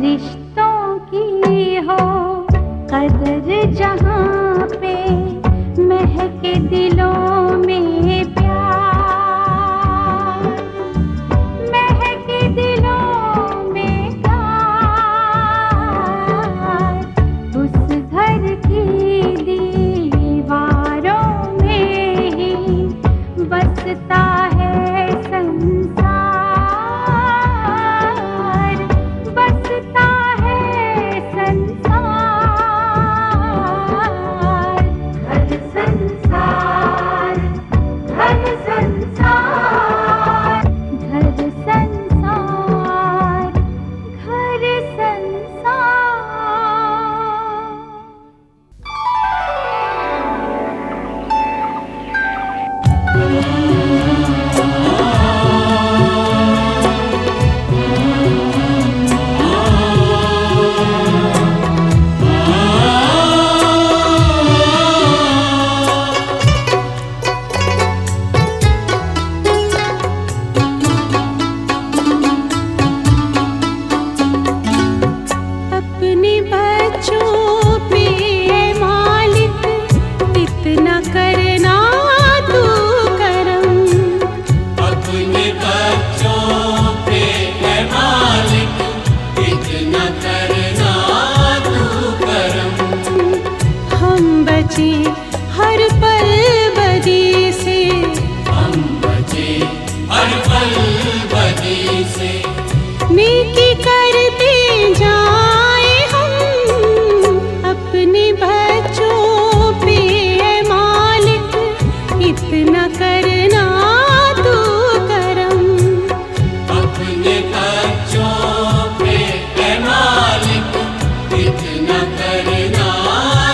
रिश्तों की हो कदर जहाँ पे महके दिलों में प्यार, महके दिलों में प्यार, उस घर की दीवारों में ही बसता है संसार, बसता है संसार। घर संसार, घर संसार, घर संसार, घर अपने बच्चों पे मालिक इतना करना तू करम, अपने बच्चों पे है मालिक इतना करना तू करम। हम बचे हर पल बदी से, हम बचे हर पल बदी से, नेकी करते जाए हम, अपने बच्चों पे है मालिक इतना करना तू करम। अपने बच्चों पे है मालिक इतना करना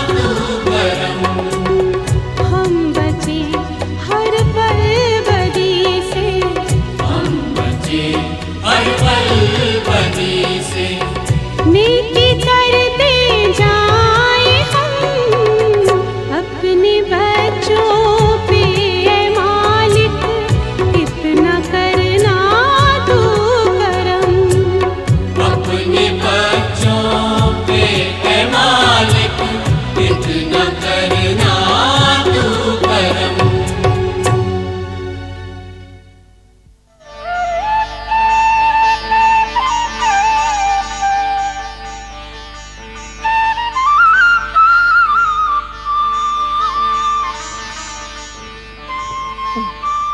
तू करम। हम बचे हर पल बदी से, हम बचे हर पल बदी से, नेकी करते जाए हम, अपने बच्चों पे है मालिक इतना करना तू करम। अपने बच्चों पे है मालिक इतना करना तू करम।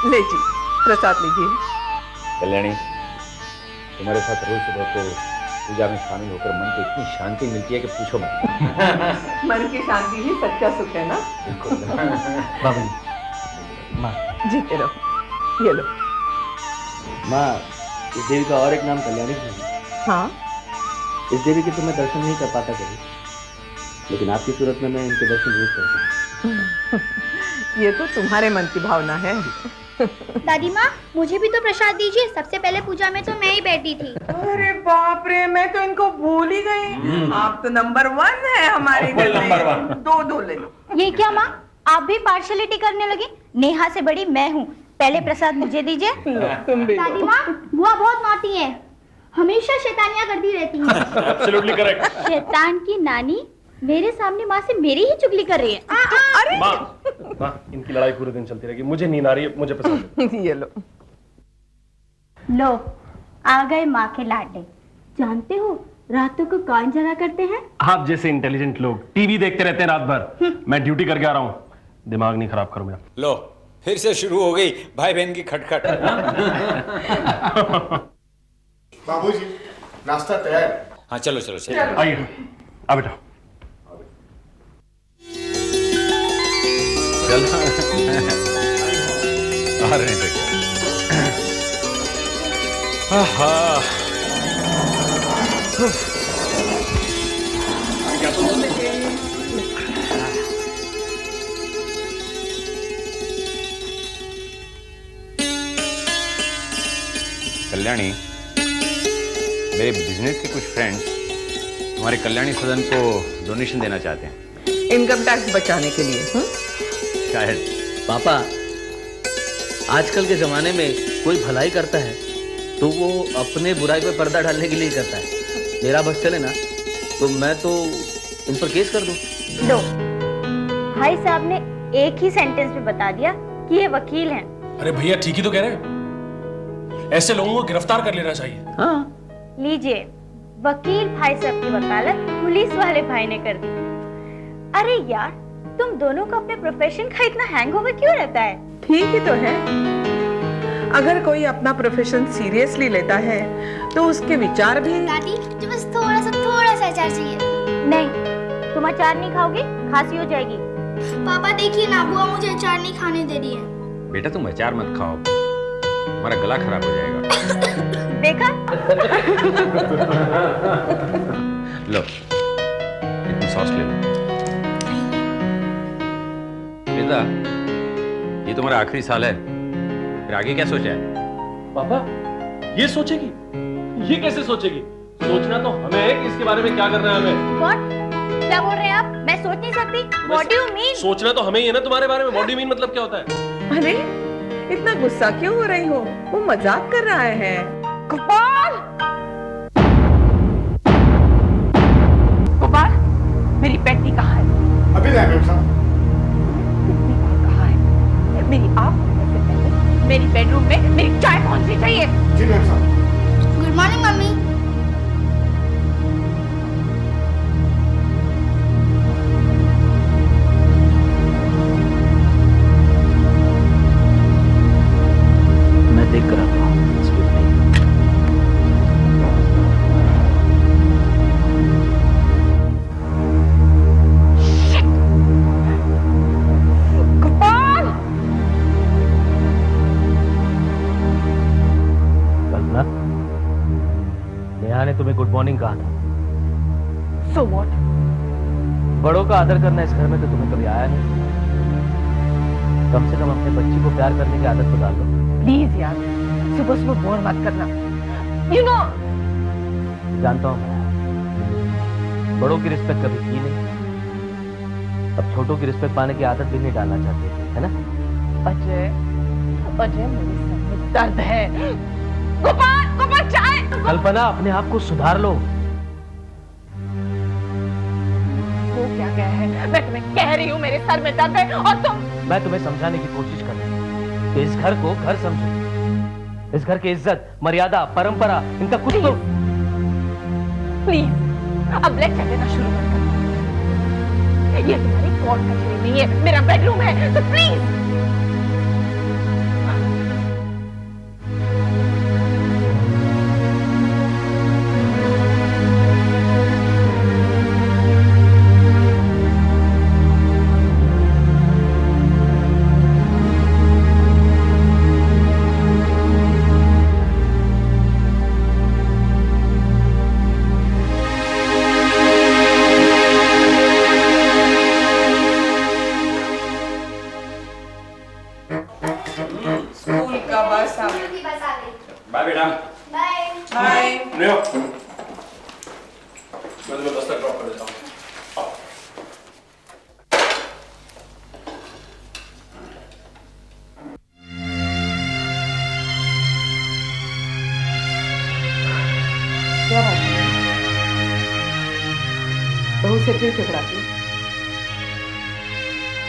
ले जी प्रसाद लीजिए। कल्याणी, तुम्हारे साथ रोज सुबह को पूजा में शामिल होकर मन को इतनी शांति मिलती है कि पूछो मत। मन की शांति ही सच्चा सुख है ना। बाबू माँ, जीते रहो। ये लो। माँ, इस देवी का और एक नाम कल्याणी भी है। हाँ, इस देवी के तो मैं दर्शन नहीं कर पाता कभी, लेकिन आपकी सूरत में मैं इनके दर्शन जरूर करता हूँ। ये तो तुम्हारे मन की भावना है। दादी माँ, मुझे भी तो प्रसाद दीजिए। सबसे पहले पूजा में तो मैं ही बैठी थी। अरे बाप रे, मैं तो इनको भूल ही गई। आप तो नंबर 1 है हमारे घर में। दो ले लो। ये क्या माँ, आप भी पार्शलिटी करने लगी? नेहा से बड़ी मैं हूँ, पहले प्रसाद मुझे दीजिए। तुम भी दादी माँ, बुआ बहुत नौटी है, हमेशा शैतानियाँ करती रहती है। Absolutely correct. शैतान की नानी मेरे सामने माँ से मेरी ही चुगली कर रही है। अरे माँ, इनकी लड़ाई पूरे दिन चलती रहेगी। मुझे नींद आ रही है, मुझे पसंद है। ये लो। लो, आ गए माँ के लाडले। जानते हो रातों को कौन जगा करते हैं? आप जैसे इंटेलिजेंट लोग टीवी देखते रहते हैं रात भर। मैं ड्यूटी करके आ रहा हूँ, दिमाग नहीं खराब करो मेरा। लो, फिर से शुरू हो गई भाई बहन की खटखट। बाबूजी, नाश्ता तैयार। हाँ चलो चलो चलो। आइए, आ बेटा। चलो। अरे नहीं देखो। कल्याणी, मेरे बिजनेस के कुछ फ्रेंड्स तुम्हारे कल्याणी सदन को डोनेशन देना चाहते हैं। इनकम टैक्स बचाने के लिए। शायद पापा, आजकल के जमाने में कोई भलाई करता है तो वो अपने बुराई पे पर्दा डालने के लिए ही करता है। मेरा बस चले ना तो मैं तो इन पर केस कर दूं। लो, भाई साहब ने एक ही सेंटेंस में बता दिया कि ये वकील हैं। अरे भैया ठीक ही तो कह रहे हैं, ऐसे लोगों को गिरफ्तार कर लेना चाहिए। हाँ, लीजिए, वकील भाई साहब की वकालत पुलिस वाले भाई ने कर दी। अरे यार, तुम दोनों को अपने प्रोफेशन का इतना हैंगओवर क्यों रहता है? ठीक ही तो है। अगर कोई अपना प्रोफेशन सीरियसली लेता है तो उसके विचार भी। दादी, मुझे बस थोड़ा सा अचार चाहिए। नहीं, तुम अचार नहीं खाओगे, खांसी हो जाएगी। पापा देखिए ना, बुआ मुझे अचार नहीं खाने दे रही है। बेटा तुम अचार मत खाओ, तुम्हारा गला खराब हो जाएगा। देखा? लो, इतनी सॉस ले लो। बेटा, ये तुम्हारा आखिरी साल है, फिर आगे क्या सोचा है? पापा, ये सोचेगी? ये कैसे सोचेगी? सोचना तो हमें है कि इसके बारे में क्या करना है हमें। What? क्या बोल रहे हैं आप? मैं सोच नहीं सकती। What do you mean? सोचना तो हमें ही है ना तुम्हारे बारे में। What do you mean मतलब क्या होता है? अरे इतना गुस्सा क्यों हो रही हो? वो मजाक कर रहा है। गोपाल, गोपाल, मेरी पेटी कहाँ है? अभी नहीं मैम साहब। कहाँ है? मेरी आप मेरी बेडरूम में मेरी चाय कौन सी चाहिए? जी मैम साहब। Good morning mummy. मैं देख कर आता हूँ। गोपाल, कल्पना, नेहा ने तुम्हें गुड मॉर्निंग कहा था। so what? बड़ों का आदर करना इस घर में तो तुम्हें कभी आया नहीं। कम से कम अपने बच्ची को प्यार करने की आदत तो डाल दो। प्लीज यार, सुबह सुबह बोर मत करना। You know, जानता हूँ मैं, बड़ों की रिस्पेक्ट कभी की नहीं, अब छोटों की रिस्पेक्ट पाने की आदत भी नहीं डालना चाहती, है ना? अजय, अजय मेरे सर में दर्द है। गोपाल, गोपाल चाय। कल्पना, अपने आप को सुधार लो। वो क्या कह है? मैं तुम्हें कह रही हूँ मेरे सर में दर्द है और तुम। मैं तुम्हें समझाने की कोशिश कर रहा हूँ कि इस घर को घर समझो। इस घर की इज्जत, मर्यादा, परंपरा, इनका कुछ तो। प्लीज अब लेक्चर देना शुरू मत करो। ये तुम्हारी कोर्ट कचहरी नहीं है, मेरा बेडरूम है, तो प्लीज। स्कूल का बस आ गया। बाय बेटा। बाय। बाय। मैं तुम्हें बस तक ड्रॉप कर देता हूँ। क्या बात है? बहू से क्यों टकराती?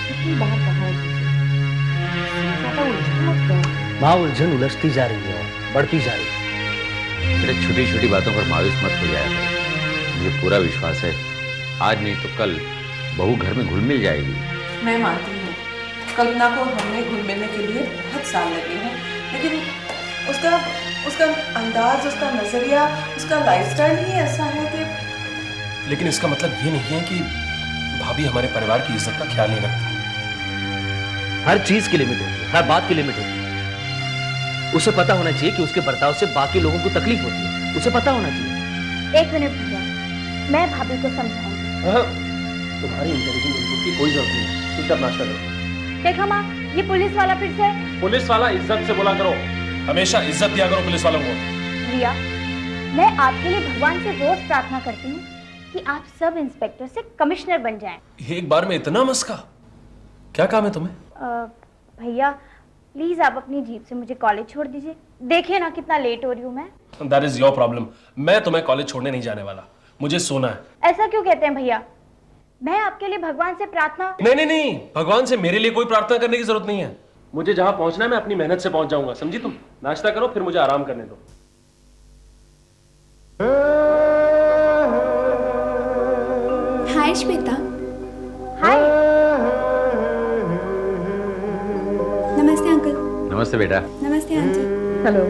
इतनी बात कहाँ है? ज्यादा उलझन मत कर। माँ, उलझन उलझती जा रही है और बढ़ती जा रही है। बेटा छोटी छोटी बातों पर मायूस मत हो जाया करो। मुझे पूरा विश्वास है, आज नहीं तो कल बहू घर में घुल मिल जाएगी। मैं मानती हूँ, कल्पना को हमने घुल मिलने के लिए बहुत साल लगे हैं, लेकिन उसका अंदाज, उसका नजरिया, उसका लाइफस्टाइल ही ऐसा है कि। लेकिन इसका मतलब ये नहीं है कि भाभी हमारे परिवार की इज्जत का ख्याल नहीं रखती। हर चीज की लिमिट होती है, हर बात की लिमिट होती है। उसे पता होना चाहिए कि उसके बर्ताव से बाकी लोगों को तकलीफ होती है, उसे पता होना चाहिए। एक मिनट भैया, मैं भाभी को समझाऊंगी। तुम्हारी इंटेलिजेंट इनपुट की कोई जरूरत नहीं है, चुपचाप नाश्ता करो। देखा माँ, ये पुलिस वाला फिर से। पुलिस वाला इज्जत से बोला करो, हमेशा इज्जत दिया करो पुलिस वालों को। रिया, मैं आपके लिए भगवान से रोज प्रार्थना करती हूँ कि आप सब इंस्पेक्टर से कमिश्नर बन जाएं। एक बार में इतना मस्का, क्या काम है तुम्हें? भैया प्लीज आप अपनी जीप से मुझे कॉलेज छोड़ दीजिए। देखिए ना कितना लेट हो रही हूँ मैं। That is your problem. मैं तुम्हें कॉलेज छोड़ने नहीं जाने वाला, मुझे सोना है। ऐसा क्यों कहते हैं भैया? मैं आपके लिए भगवान से प्रार्थना। नहीं नहीं नहीं, भगवान से मेरे लिए कोई प्रार्थना करने की जरूरत नहीं है। मुझे जहां पहुंचना है मैं अपनी मेहनत से पहुंच जाऊंगा, समझी तुम? नाश्ता करो फिर मुझे आराम करने दो। हाय श्वेता। हाय। नमस्ते अंकल। नमस्ते बेटा। नमस्ते आंटी। हेलो।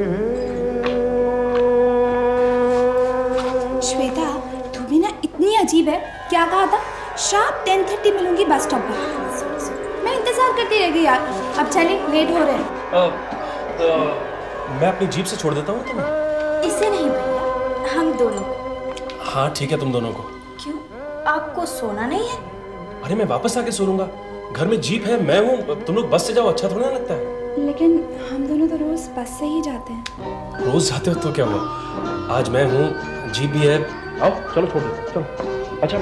श्वेता तू भी ना इतनी अजीब है। क्या कहा था? शार्प 10:30 मिलूंगी बस स्टॉप पर। मैं इंतजार करती रह गई यार। अब चले, लेट हो रहे हैं। मैं अपनी जीप से छोड़ देता हूँ तुम्हें। इससे नहीं भैया, हम दोनों को। हाँ ठीक है, तुम दोनों को। क्यों, आपको सोना नहीं है? अरे मैं वापस आके सो लूंगा, घर में जीप है, मैं हूँ, तुम लोग बस से जाओ, अच्छा थोड़ा ना लगता है। लेकिन हम दोनों तो रोज बस से ही जाते हैं। रोज जाते हो तो क्या हुआ, आज मैं हूँ, जीप भी है। आओ चलो छोड़ दो, चलो। अच्छा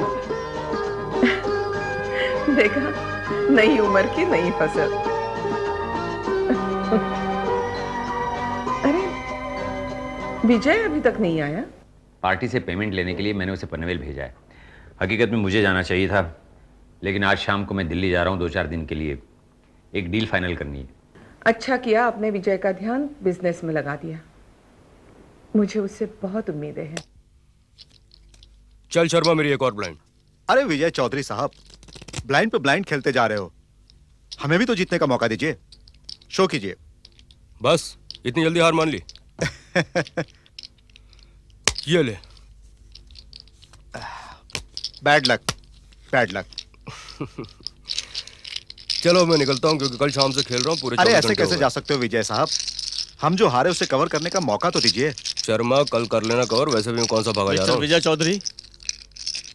देखा, नई उम्र की नई फसल। अरे विजय अभी तक नहीं आया? पार्टी से पेमेंट लेने के लिए मैंने उसे पनवेल भेजा है। हकीकत में मुझे जाना चाहिए था, लेकिन आज शाम को मैं दिल्ली जा रहा हूँ 2-4 दिन के लिए। एक डील फाइनल करनी है। अच्छा किया आपने विजय का ध्यान बिजनेस में लगा दिया। मुझे उससे बहुत उम्मीदें हैं। चल शर्मा, मेरी एक और ब्लाइंड। अरे विजय चौधरी साहब, ब्लाइंड पे ब्लाइंड खेलते जा रहे हो। हमें भी तो जीतने का मौका दीजिए, शो कीजिए। बस इतनी जल्दी हार मान ली? ये ले। Bad luck, bad luck. चलो मैं निकलता हूँ क्योंकि कल शाम से खेल रहा हूँ पूरे। अरे ऐसे कैसे जा सकते हो विजय साहब? हम जो हारे उसे कवर करने का मौका तो दीजिए। शर्मा कल कर लेना कवर, वैसे भी मैं कौन सा भागा जा रहा हूँ। विजय चौधरी।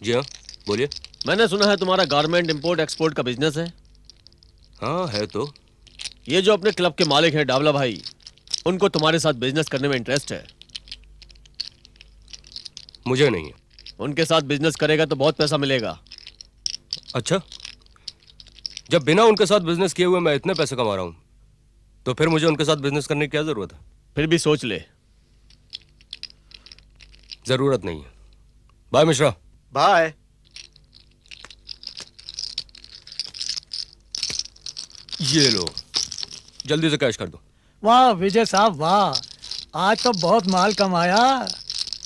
जी हाँ बोलिए। मैंने सुना है तुम्हारा गारमेंट इंपोर्ट एक्सपोर्ट का बिजनेस है। हाँ है तो। ये जो अपने क्लब के मालिक हैं डावला भाई, उनको तुम्हारे साथ बिजनेस करने में इंटरेस्ट है? मुझे नहीं है। उनके साथ बिजनेस करेगा तो बहुत पैसा मिलेगा। अच्छा, जब बिना उनके साथ बिजनेस किए हुए मैं इतने पैसे कमा रहा हूँ तो फिर मुझे उनके साथ बिजनेस करने की क्या जरूरत है? फिर भी सोच ले। जरूरत नहीं है। बाय मिश्रा। बाय। ये लो, जल्दी से कैश कर दो। वाह विजय साहब वाह, आज तो बहुत माल कमाया।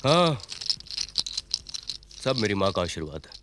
हाँ, सब मेरी माँ का आशीर्वाद है।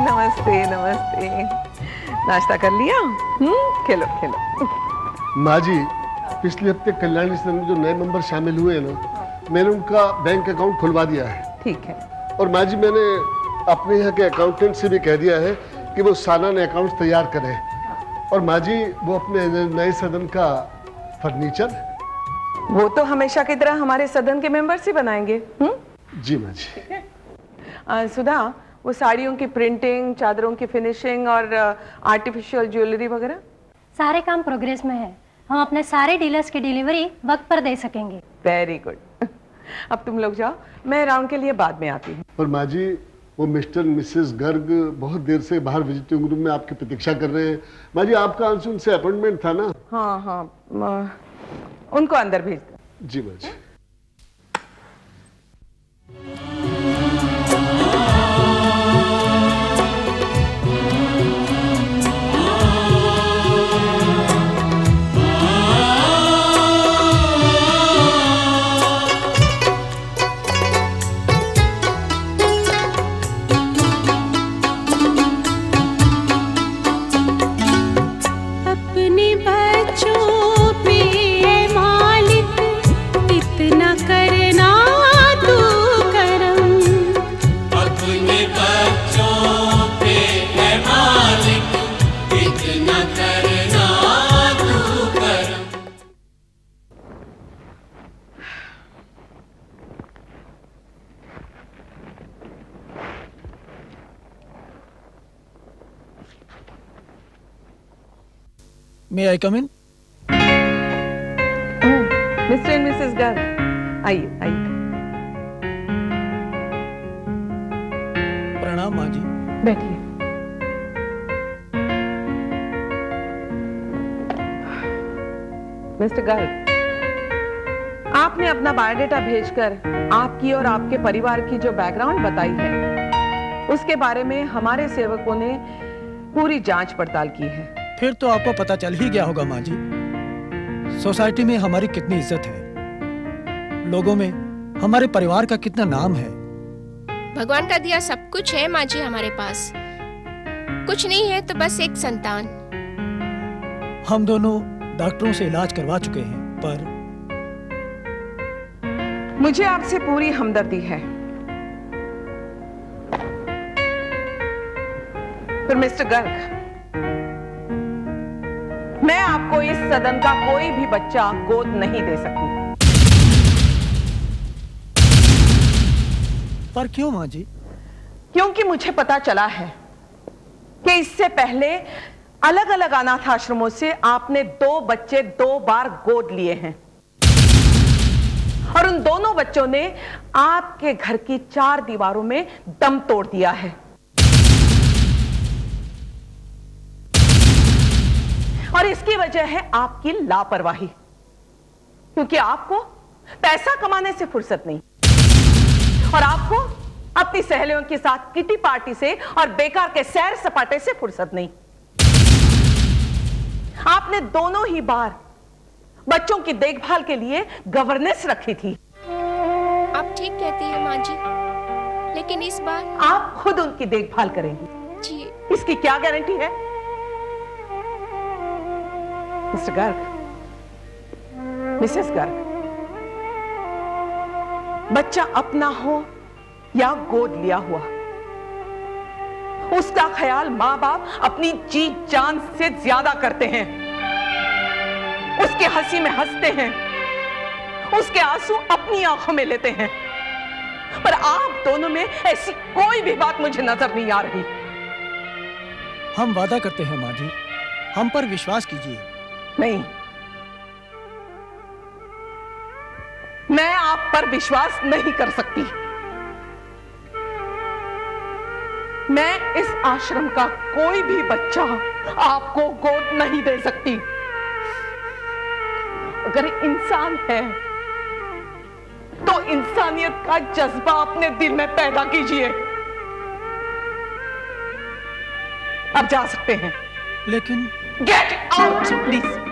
नमस्ते नमस्ते। नाश्ता कर लिया? खेलो खेलो। माँ जी, पिछले हफ्ते कल्याणी सदन में जो नए मेंबर शामिल हुए हैं ना, मैंने उनका बैंक अकाउंट खुलवा दिया है। ठीक है। और माँ जी, मैंने अपने यहाँ के अकाउंटेंट से भी कह दिया है कि वो सालाना अकाउंट तैयार करें। और माँ जी, वो अपने नए सदन का फर्नीचर वो तो हमेशा की तरह हमारे सदन के मेंबर से बनाएंगे। जी माँ जी। सुधा, वो साड़ियों की प्रिंटिंग, चादरों की फिनिशिंग और आर्टिफिशियल ज्वेलरी वगैरह सारे काम प्रोग्रेस में है। हम अपने सारे डीलर्स की डिलीवरी वक्त पर दे सकेंगे। Very good. अब तुम लोग जाओ, मैं राउंड के लिए बाद में आती हूँ। और माँ जी, वो मिस्टर मिसेस गर्ग बहुत देर से बाहर विजिटिंग रूम में आपकी प्रतीक्षा कर रहे हैं। माँ जी, आपका उनसे अपॉइंटमेंट था ना? हाँ हाँ, उनको अंदर भेज दो। जी माँ जी। मे आई कम इन? मिस्टर एंड मिसेस गर्ग, आइए आइए। प्रणाम माँ जी। बैठिए। मिस्टर गर्ग, आपने अपना बायोडेटा भेजकर आपकी और आपके परिवार की जो बैकग्राउंड बताई है, उसके बारे में हमारे सेवकों ने पूरी जांच पड़ताल की है। फिर तो आपको पता चल ही गया होगा माँ जी, सोसाइटी में हमारी कितनी इज्जत है, लोगों में हमारे परिवार का कितना नाम है। भगवान का दिया सब कुछ है माँ जी हमारे पास, कुछ नहीं है तो बस एक संतान। हम दोनों डॉक्टरों से इलाज करवा चुके हैं, पर मुझे आपसे पूरी हमदर्दी है। पर मिस्टर गर्ग, मैं आपको इस सदन का कोई भी बच्चा गोद नहीं दे सकती। पर क्यों माँ जी? क्योंकि मुझे पता चला है कि इससे पहले अलग अलग अनाथ आश्रमों से आपने 2 बच्चे 2 बार गोद लिए हैं, और उन दोनों बच्चों ने आपके घर की 4 दीवारों में दम तोड़ दिया है। और इसकी वजह है आपकी लापरवाही, क्योंकि आपको पैसा कमाने से फुर्सत नहीं, और आपको अपनी सहेलियों के साथ किटी पार्टी से और बेकार के सैर सपाटे से फुर्सत नहीं। आपने दोनों ही बार बच्चों की देखभाल के लिए गवर्नेंस रखी थी। आप ठीक कहती हैं माँ जी, लेकिन इस बार आप खुद उनकी देखभाल करेंगी जी। इसकी क्या गारंटी है? मिस्टर गर्ग, मिसेस गर्ग, बच्चा अपना हो या गोद लिया हुआ, उसका ख्याल माँ बाप अपनी जी जान से ज्यादा करते हैं। उसके हंसी में हंसते हैं, उसके आंसू अपनी आंखों में लेते हैं। पर आप दोनों में ऐसी कोई भी बात मुझे नजर नहीं आ रही। हम वादा करते हैं माँ जी, हम पर विश्वास कीजिए। नहीं, मैं आप पर विश्वास नहीं कर सकती। मैं इस आश्रम का कोई भी बच्चा आपको गोद नहीं दे सकती। अगर इंसान है तो इंसानियत का जज्बा अपने दिल में पैदा कीजिए। अब जा सकते हैं। लेकिन गेट आउट प्लीज।